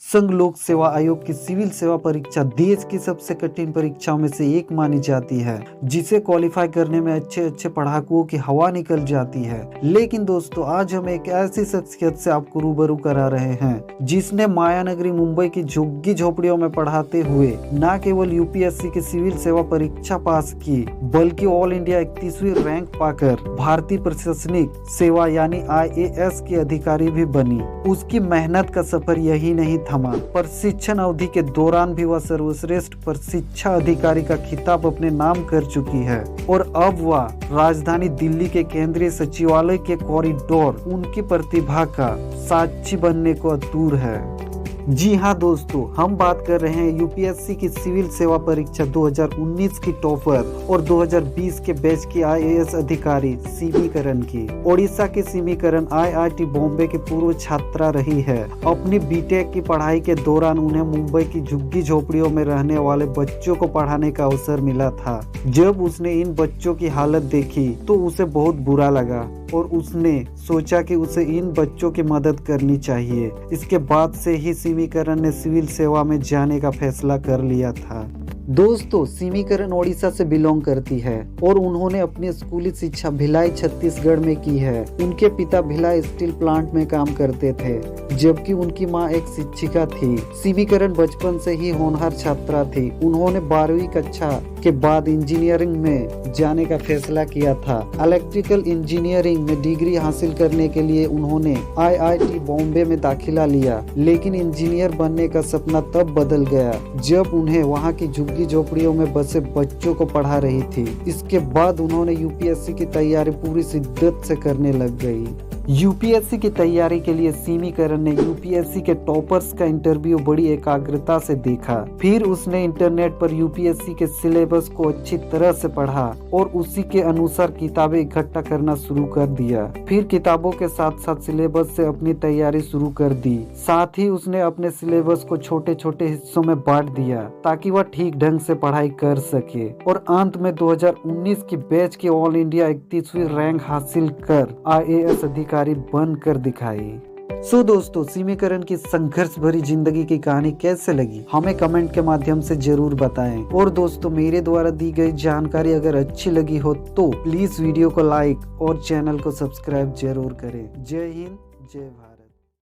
संघ लोक सेवा आयोग की सिविल सेवा परीक्षा देश की सबसे कठिन परीक्षाओं में से एक मानी जाती है, जिसे क्वालिफाई करने में अच्छे पढ़ाकुओं की हवा निकल जाती है। लेकिन दोस्तों, आज हम एक ऐसी शख्सियत से आपको रूबरू करा रहे हैं जिसने मायानगरी मुंबई की झुग्गी झोपड़ियों में पढ़ाते हुए न केवल यूपीएससी की सिविल सेवा परीक्षा पास की, बल्कि ऑल इंडिया 31वीं रैंक पाकर भारतीय प्रशासनिक सेवा यानी IAS की अधिकारी भी बनी। उसकी मेहनत का सफर यही नहीं थमा, प्रशिक्षण अवधि के दौरान भी वह सर्वश्रेष्ठ प्रशिक्षा अधिकारी का खिताब अपने नाम कर चुकी है और अब वह राजधानी दिल्ली के केंद्रीय सचिवालय के कॉरिडोर उनकी प्रतिभा का साक्षी बनने को आतुर है। जी हाँ दोस्तों, हम बात कर रहे हैं यूपीएससी की सिविल सेवा परीक्षा 2019 की टॉपर और 2020 के बैच की IAS अधिकारी सिमी करन की। ओडिशा के सिमी करन IIT बॉम्बे की पूर्व छात्रा रही है। अपनी बीटेक की पढ़ाई के दौरान उन्हें मुंबई की झुग्गी झोपड़ियों में रहने वाले बच्चों को पढ़ाने का अवसर मिला था। जब उसने इन बच्चों की हालत देखी तो उसे बहुत बुरा लगा और उसने सोचा कि उसे इन बच्चों की मदद करनी चाहिए। इसके बाद से ही सिमी करन ने सिविल सेवा में जाने का फैसला कर लिया था। दोस्तों, सिमी करन ओडिशा से बिलोंग करती है और उन्होंने अपनी स्कूली शिक्षा भिलाई छत्तीसगढ़ में की है। उनके पिता भिलाई स्टील प्लांट में काम करते थे, जबकि उनकी मां एक शिक्षिका थी। सिमी करन बचपन से ही होनहार छात्रा थी। उन्होंने 12वीं कक्षा के बाद इंजीनियरिंग में जाने का फैसला किया था। इलेक्ट्रिकल इंजीनियरिंग में डिग्री हासिल करने के लिए उन्होंने IIT बॉम्बे में दाखिला लिया, लेकिन इंजीनियर बनने का सपना तब बदल गया जब उन्हें वहां की झुग्गी झोपड़ियों में बसे बच्चों को पढ़ा रही थी। इसके बाद उन्होंने यूपीएससी की तैयारी पूरी शिद्दत से करने लग गई। यूपीएससी की तैयारी के लिए सिमी करन ने यूपीएससी के टॉपर्स का इंटरव्यू बड़ी एकाग्रता से देखा। फिर उसने इंटरनेट पर यूपीएससी के सिलेबस को अच्छी तरह से पढ़ा और उसी के अनुसार किताबें इकट्ठा करना शुरू कर दिया। फिर किताबों के साथ साथ सिलेबस से अपनी तैयारी शुरू कर दी। साथ ही उसने अपने सिलेबस को छोटे छोटे हिस्सों में बांट दिया ताकि वह ठीक ढंग से पढ़ाई कर सके और अंत में 2019 की बैच की ऑल इंडिया 31वीं रैंक हासिल कर IAS अधिकारी बन कर दिखाई। सो दोस्तों, सिमी करन की संघर्ष भरी जिंदगी की कहानी कैसे लगी हमें कमेंट के माध्यम से जरूर बताएं। और दोस्तों, मेरे द्वारा दी गई जानकारी अगर अच्छी लगी हो तो प्लीज वीडियो को लाइक और चैनल को सब्सक्राइब जरूर करें। जय हिंद, जय भारत।